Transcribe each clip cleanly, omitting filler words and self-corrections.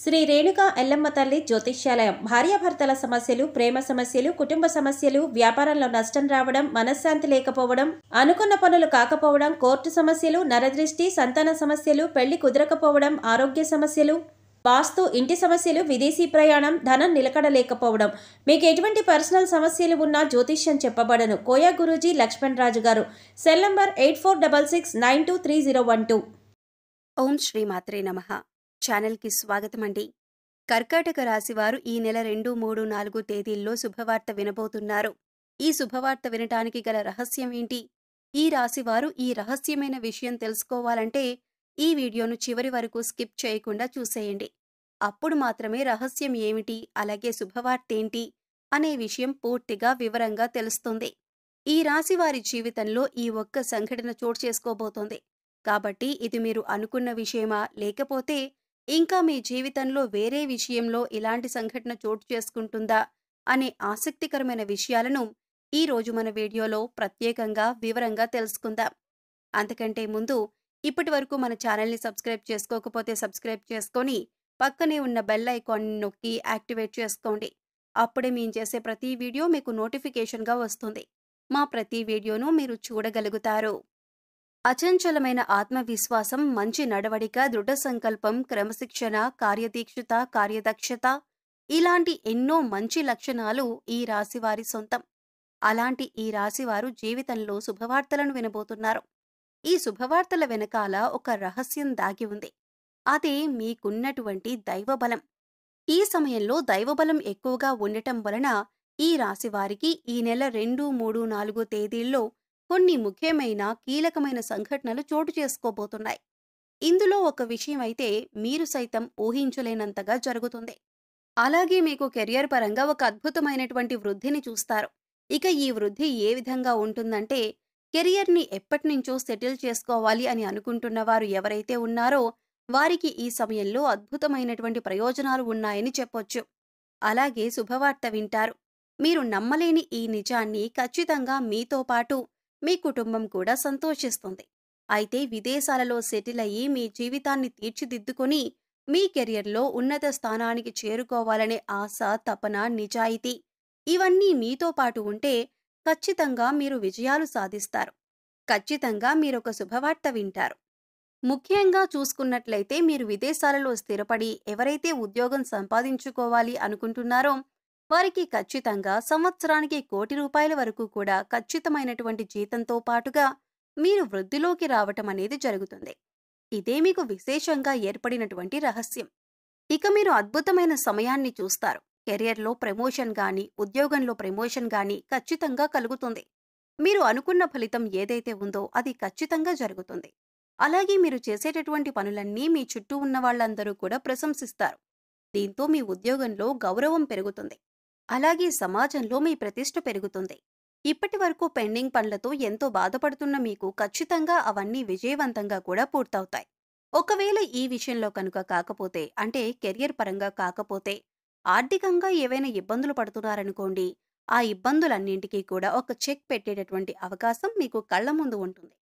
శ్రీ రేణుకా ఎల్లమ్మ తల్లి జ్యోతిష్యాలయం. భార్యాభర్తల సమస్యలు, ప్రేమ సమస్యలు, కుటుంబ సమస్యలు, వ్యాపారంలో నష్టం రావడం, మనశ్శాంతి లేకపోవడం, అనుకున్న పనులు కాకపోవడం, కోర్టు సమస్యలు, నరదృష్టి, సంతాన సమస్యలు, పెళ్లి కుదరకపోవడం, ఆరోగ్య సమస్యలు, వాస్తు, ఇంటి సమస్యలు, విదేశీ ప్రయాణం, ధనం నిలకడలేకపోవడం, మీకు ఎటువంటి పర్సనల్ సమస్యలు ఉన్నా జ్యోతిష్యం చెప్పబడను. కోయా గురూజీ లక్ష్మణ్ రాజు గారు. Cell number 8466923012. ఓం శ్రీ మాత్రే నమః. ఛానల్కి స్వాగతం అండి. కర్కాటక రాశివారు ఈ నెల 2, 3, 4 తేదీల్లో శుభవార్త వినబోతున్నారు. ఈ శుభవార్త వినటానికి గల రహస్యం ఏంటి? ఈ రాశివారు ఈ రహస్యమైన విషయం తెలుసుకోవాలంటే ఈ వీడియోను చివరి వరకు స్కిప్ చేయకుండా చూసేయండి. అప్పుడు మాత్రమే రహస్యం ఏమిటి, అలాగే శుభవార్తేంటి అనే విషయం పూర్తిగా వివరంగా తెలుస్తుంది. ఈ రాశివారి జీవితంలో ఈ ఒక్క సంఘటన చోటు చేసుకోబోతోంది. కాబట్టి ఇది మీరు అనుకున్న విషయమా, లేకపోతే ఇంకా మీ జీవితంలో వేరే విషయంలో ఇలాంటి సంఘటన చోటు చేసుకుంటుందా అనే ఆసక్తికరమైన విషయాలను ఈరోజు మన వీడియోలో ప్రత్యేకంగా వివరంగా తెలుసుకుందాం. అంతకంటే ముందు ఇప్పటి వరకు మన ఛానల్ని సబ్స్క్రైబ్ చేసుకోకపోతే సబ్స్క్రైబ్ చేసుకొని పక్కనే ఉన్న బెల్ ఐకాన్ని నొక్కి యాక్టివేట్ చేసుకోండి. అప్పుడే మేము చేసే ప్రతి వీడియో మీకు నోటిఫికేషన్గా వస్తుంది. మా ప్రతి వీడియోను మీరు చూడగలుగుతారు. అచంచలమైన ఆత్మవిశ్వాసం, మంచి నడవడిక, దృఢ సంకల్పం, క్రమశిక్షణ, కార్యదీక్షత, కార్యదక్షత ఇలాంటి ఎన్నో మంచి లక్షణాలు ఈ రాశివారి సొంతం. అలాంటి ఈ రాశివారు జీవితంలో శుభవార్తలను వినబోతున్నారు. ఈ శుభవార్తల వెనకాల ఒక రహస్యం దాగి ఉంది. అదే మీకున్నటువంటి దైవబలం. ఈ సమయంలో దైవబలం ఎక్కువగా ఉండటం వలన ఈ రాశివారికి ఈ నెల 2, 3, 4 తేదీల్లో కొన్ని ముఖ్యమైన కీలకమైన సంఘటనలు చోటు చేసుకోబోతున్నాయి. ఇందులో ఒక విషయం అయితే మీరు సైతం ఊహించలేనంతగా జరుగుతుంది. అలాగే మీకు కెరియర్ పరంగా ఒక అద్భుతమైనటువంటి వృద్ధిని చూస్తారు. ఇక ఈ వృద్ధి ఏ విధంగా ఉంటుందంటే, కెరియర్ని ఎప్పటినుంచో సెటిల్ చేసుకోవాలి అని అనుకుంటున్న వారు ఎవరైతే ఉన్నారో వారికి ఈ సమయంలో అద్భుతమైనటువంటి ప్రయోజనాలు ఉన్నాయని చెప్పొచ్చు. అలాగే శుభవార్త వింటారు. మీరు నమ్మలేని ఈ నిజాన్ని ఖచ్చితంగా మీతో పాటు మీ కుటుంబం కూడా సంతోషిస్తుంది. అయితే విదేశాలలో సెటిల్ అయ్యి మీ జీవితాన్ని తీర్చిదిద్దుకొని మీ కెరియర్లో ఉన్నత స్థానానికి చేరుకోవాలనే ఆశ, తపన, నిజాయితీ ఇవన్నీ మీతో పాటు ఉంటే ఖచ్చితంగా మీరు విజయాలు సాధిస్తారు. ఖచ్చితంగా మీరొక శుభవార్త వింటారు. ముఖ్యంగా చూసుకున్నట్లయితే మీరు విదేశాలలో స్థిరపడి ఎవరైతే ఉద్యోగం సంపాదించుకోవాలి అనుకుంటున్నారో వారికి ఖచ్చితంగా సంవత్సరానికి ₹1,00,00,000 వరకు కూడా ఖచ్చితమైనటువంటి జీతంతో పాటుగా మీరు వృద్ధిలోకి రావటం అనేది జరుగుతుంది. ఇదే మీకు విశేషంగా ఏర్పడినటువంటి రహస్యం. ఇక మీరు అద్భుతమైన సమయాన్ని చూస్తారు. కెరియర్లో ప్రమోషన్ గాని, ఉద్యోగంలో ప్రమోషన్ గాని ఖచ్చితంగా కలుగుతుంది. మీరు అనుకున్న ఫలితం ఏదైతే ఉందో అది ఖచ్చితంగా జరుగుతుంది. అలాగే మీరు చేసేటటువంటి పనులన్నీ మీ చుట్టూ ఉన్న వాళ్ళందరూ కూడా ప్రశంసిస్తారు. దీంతో మీ ఉద్యోగంలో గౌరవం పెరుగుతుంది. అలాగే సమాజంలో మీ ప్రతిష్ట పెరుగుతుంది. ఇప్పటి వరకు పెండింగ్ పనులతో ఎంతో బాధపడుతున్న మీకు ఖచ్చితంగా అవన్నీ విజయవంతంగా కూడా పూర్తవుతాయి. ఒకవేళ ఈ విషయంలో కనుక కాకపోతే, అంటే కెరియర్ పరంగా కాకపోతే, ఆర్థికంగా ఏవైనా ఇబ్బందులు పడుతున్నారనుకోండి, ఆ ఇబ్బందులన్నింటికీ కూడా ఒక చెక్ పెట్టేటటువంటి అవకాశం మీకు కళ్ల ముందు ఉంటుంది.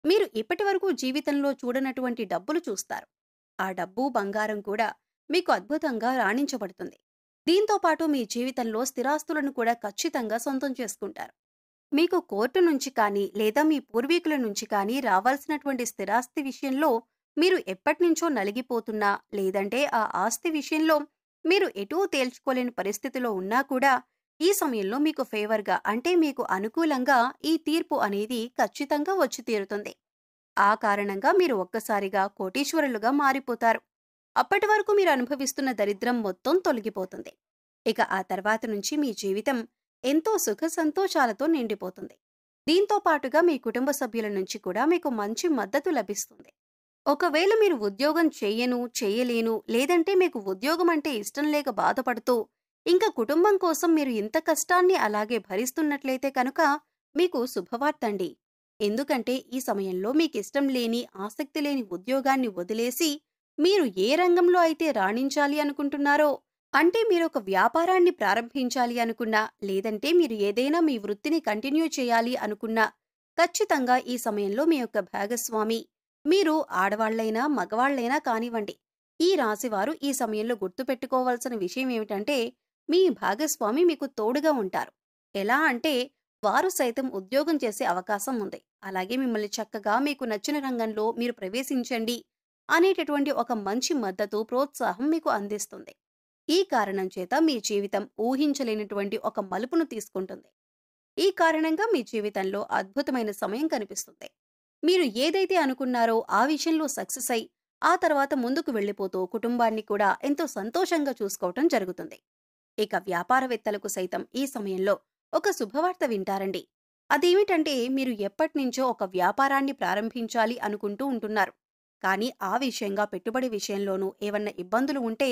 మీరు ఇప్పటి వరకు జీవితంలో చూడనటువంటి డబ్బులు చూస్తారు. ఆ డబ్బు, బంగారం కూడా మీకు అద్భుతంగా రాణించబడుతుంది. దీంతో పాటు మీ జీవితంలో స్థిరాస్తులను కూడా ఖచ్చితంగా సొంతం చేసుకుంటారు. మీకు కోర్టు నుంచి కానీ లేదా మీ పూర్వీకుల నుంచి కానీ రావాల్సినటువంటి స్థిరాస్తి విషయంలో మీరు ఎప్పటినుంచో నలిగిపోతున్నా, లేదంటే ఆ ఆస్తి విషయంలో మీరు ఎటూ తేల్చుకోలేని పరిస్థితిలో ఉన్నా కూడా ఈ సమయంలో మీకు ఫేవర్గా, అంటే మీకు అనుకూలంగా ఈ తీర్పు అనేది ఖచ్చితంగా వచ్చి తీరుతుంది. ఆ కారణంగా మీరు ఒక్కసారిగా కోటీశ్వరులుగా మారిపోతారు. అప్పటి వరకు మీరు అనుభవిస్తున్న దరిద్రం మొత్తం తొలగిపోతుంది. ఇక ఆ తర్వాత నుంచి మీ జీవితం ఎంతో సుఖ సంతోషాలతో నిండిపోతుంది. దీంతో పాటుగా మీ కుటుంబ సభ్యుల నుంచి కూడా మీకు మంచి మద్దతు లభిస్తుంది. ఒకవేళ మీరు ఉద్యోగం చేయలేను, లేదంటే మీకు ఉద్యోగం అంటే ఇష్టం లేక బాధపడుతూ ఇంకా కుటుంబం కోసం మీరు ఇంత కష్టాన్ని అలాగే భరిస్తున్నట్లయితే కనుక మీకు శుభవార్తండి. ఎందుకంటే ఈ సమయంలో మీకిష్టం లేని, ఆసక్తి లేని ఉద్యోగాన్ని వదిలేసి మీరు ఏ రంగంలో అయితే రాణించాలి అనుకుంటున్నారో, అంటే మీరొక వ్యాపారాన్ని ప్రారంభించాలి అనుకున్నా, లేదంటే మీరు ఏదైనా మీ వృత్తిని కంటిన్యూ చేయాలి అనుకున్నా ఖచ్చితంగా ఈ సమయంలో మీ యొక్క భాగస్వామి, మీరు ఆడవాళ్లైనా మగవాళ్లైనా కానివ్వండి, ఈ రాశివారు ఈ సమయంలో గుర్తుపెట్టుకోవాల్సిన విషయం ఏమిటంటే, మీ భాగస్వామి మీకు తోడుగా ఉంటారు. ఎలా అంటే, వారు సైతం ఉద్యోగం చేసే అవకాశం ఉంది. అలాగే మిమ్మల్ని చక్కగా మీకు నచ్చిన రంగంలో మీరు ప్రవేశించండి అనేటటువంటి ఒక మంచి మద్దతు, ప్రోత్సాహం మీకు అందిస్తుంది. ఈ కారణం చేత మీ జీవితం ఊహించలేనటువంటి ఒక మలుపును తీసుకుంటుంది. ఈ కారణంగా మీ జీవితంలో అద్భుతమైన సమయం కనిపిస్తుంది. మీరు ఏదైతే అనుకున్నారో ఆ విషయంలో సక్సెస్ అయి, ఆ తర్వాత ముందుకు వెళ్ళిపోతూ కుటుంబాన్ని కూడా ఎంతో సంతోషంగా చూసుకోవటం జరుగుతుంది. ఇక వ్యాపారవేత్తలకు సైతం ఈ సమయంలో ఒక శుభవార్త వింటారండి. అదేమిటంటే, మీరు ఎప్పటినుంచో ఒక వ్యాపారాన్ని ప్రారంభించాలి అనుకుంటూ ఉంటున్నారు. కానీ ఆ విషయంగా పెట్టుబడి విషయంలోనూ ఏవన్నా ఇబ్బందులు ఉంటే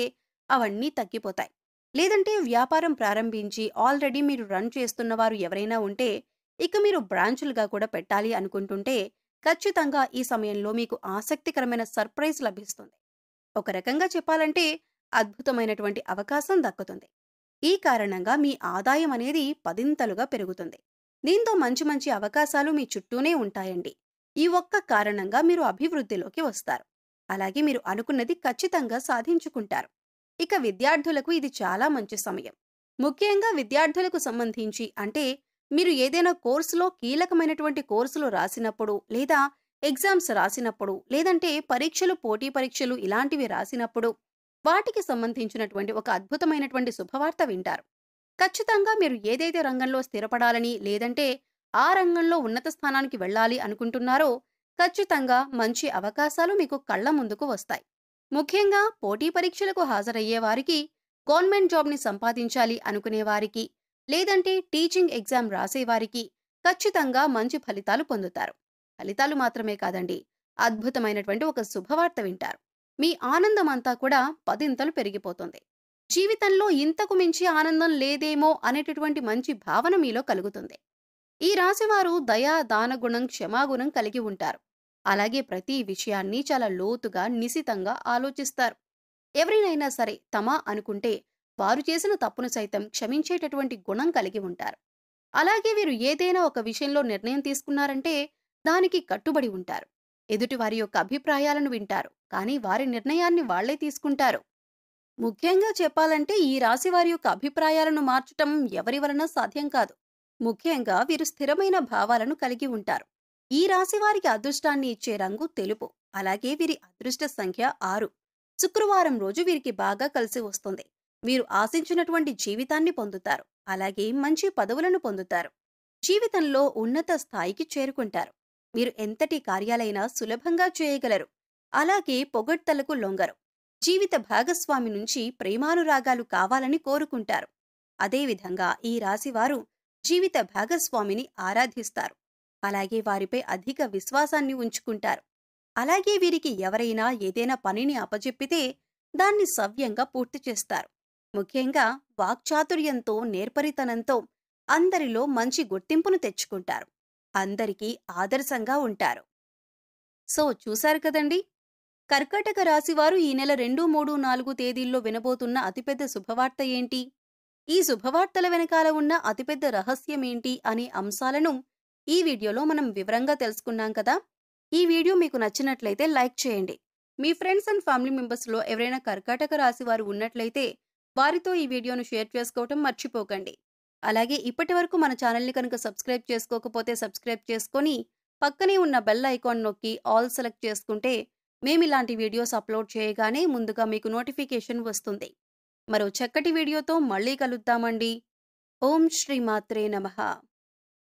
అవన్నీ తగ్గిపోతాయి. లేదంటే వ్యాపారం ప్రారంభించి ఆల్రెడీ మీరు రన్ చేస్తున్నవారు ఎవరైనా ఉంటే, ఇక మీరు బ్రాంచులుగా కూడా పెట్టాలి అనుకుంటుంటే ఖచ్చితంగా ఈ సమయంలో మీకు ఆసక్తికరమైన సర్ప్రైజ్ లభిస్తుంది. ఒక రకంగా చెప్పాలంటే అద్భుతమైనటువంటి అవకాశం దక్కుతుంది. ఈ కారణంగా మీ ఆదాయం అనేది పదింతలుగా పెరుగుతుంది. దీంతో మంచి మంచి అవకాశాలు మీ చుట్టూనే ఉంటాయండి. ఈ ఒక్క కారణంగా మీరు అభివృద్ధిలోకి వస్తారు. అలాగే మీరు అనుకున్నది ఖచ్చితంగా సాధించుకుంటారు. ఇక విద్యార్థులకు ఇది చాలా మంచి సమయం. ముఖ్యంగా విద్యార్థులకు సంబంధించి అంటే, మీరు ఏదైనా కోర్సులో కీలకమైనటువంటి కోర్సులు రాసినప్పుడు, లేదా ఎగ్జామ్స్ రాసినప్పుడు, లేదంటే పరీక్షలు, పోటీ పరీక్షలు ఇలాంటివి రాసినప్పుడు వాటికి సంబంధించినటువంటి ఒక అద్భుతమైనటువంటి శుభవార్త వింటారు. ఖచ్చితంగా మీరు ఏదైతే రంగంలో స్థిరపడాలని, లేదంటే ఆ రంగంలో ఉన్నత స్థానానికి వెళ్ళాలి అనుకుంటున్నారో ఖచ్చితంగా మంచి అవకాశాలు మీకు కళ్ల ముందుకు వస్తాయి. ముఖ్యంగా పోటీ పరీక్షలకు హాజరయ్యే వారికి, గవర్నమెంట్ జాబ్ని సంపాదించాలి అనుకునే వారికి, లేదంటే టీచింగ్ ఎగ్జామ్ రాసేవారికి ఖచ్చితంగా మంచి ఫలితాలు పొందుతారు. ఫలితాలు మాత్రమే కాదండి, అద్భుతమైనటువంటి ఒక శుభవార్త వింటారు. మీ ఆనందం అంతా కూడా పదింతలు పెరిగిపోతుంది. జీవితంలో ఇంతకు మించి ఆనందం లేదేమో అనేటటువంటి మంచి భావన మీలో కలుగుతుంది. ఈ రాశివారు దయా, దానగుణం, క్షమాగుణం కలిగి ఉంటారు. అలాగే ప్రతి విషయాన్ని చాలా లోతుగా, నిశితంగా ఆలోచిస్తారు. ఎవరినైనా సరే తమ అనుకుంటే వారు చేసిన తప్పును సైతం క్షమించేటటువంటి గుణం కలిగి ఉంటారు. అలాగే వీరు ఏదైనా ఒక విషయంలో నిర్ణయం తీసుకున్నారంటే దానికి కట్టుబడి ఉంటారు. ఎదుటి వారి యొక్క అభిప్రాయాలను వింటారు, కానీ వారి నిర్ణయాన్ని వాళ్లే తీసుకుంటారు. ముఖ్యంగా చెప్పాలంటే ఈ రాశి వారి యొక్క అభిప్రాయాలను మార్చటం ఎవరి వలన సాధ్యం కాదు. ముఖ్యంగా వీరు స్థిరమైన భావాలను కలిగి ఉంటారు. ఈ రాశి వారికి అదృష్టాన్ని ఇచ్చే రంగు తెలుపు. అలాగే వీరి అదృష్ట సంఖ్య 6. శుక్రవారం రోజు వీరికి బాగా కలిసి వస్తుంది. వీరు ఆశించినటువంటి జీవితాన్ని పొందుతారు. అలాగే మంచి పదవులను పొందుతారు. జీవితంలో ఉన్నత స్థాయికి చేరుకుంటారు. మీరు ఎంతటి కార్యాలైనా సులభంగా చేయగలరు. అలాగే పొగడ్తలకు లొంగరు. జీవిత భాగస్వామి నుంచి ప్రేమానురాగాలు కావాలని కోరుకుంటారు. అదేవిధంగా ఈ రాశివారు జీవిత భాగస్వామిని ఆరాధిస్తారు. అలాగే వారిపై అధిక విశ్వాసాన్ని ఉంచుకుంటారు. అలాగే వీరికి ఎవరైనా ఏదైనా పనిని అప్పజెప్పితే దాన్ని సవ్యంగా పూర్తి చేస్తారు. ముఖ్యంగా వాక్చాతుర్యంతో, నేర్పరితనంతో అందరిలో మంచి గుర్తింపును తెచ్చుకుంటారు. అందరికీ ఆదర్శంగా ఉంటారు. సో చూశారు కదండి, కర్కాటక రాశివారు ఈ నెల 2, 3, 4 తేదీల్లో వినబోతున్న అతిపెద్ద శుభవార్త ఏంటి, ఈ శుభవార్తల వెనకాల ఉన్న అతిపెద్ద రహస్యమేంటి అనే అంశాలను ఈ వీడియోలో మనం వివరంగా తెలుసుకున్నాం కదా. ఈ వీడియో మీకు నచ్చినట్లయితే లైక్ చేయండి. మీ ఫ్రెండ్స్ అండ్ ఫ్యామిలీ మెంబర్స్లో ఎవరైనా కర్కాటక రాశి వారు ఉన్నట్లయితే వారితో ఈ వీడియోను షేర్ చేసుకోవటం మర్చిపోకండి. అలాగే ఇప్పటి వరకు మన ఛానల్ని కనుక సబ్స్క్రైబ్ చేసుకోకపోతే సబ్స్క్రైబ్ చేసుకొని పక్కనే ఉన్న బెల్ ఐకాన్ నొక్కి ఆల్ సెలెక్ట్ చేసుకుంటే మేమిలాంటి వీడియోస్ అప్లోడ్ చేయగానే ముందుగా మీకు నోటిఫికేషన్ వస్తుంది. మరో చక్కటి వీడియోతో మళ్ళీ కలుద్దామండి. ఓం శ్రీ మాత్రే నమః.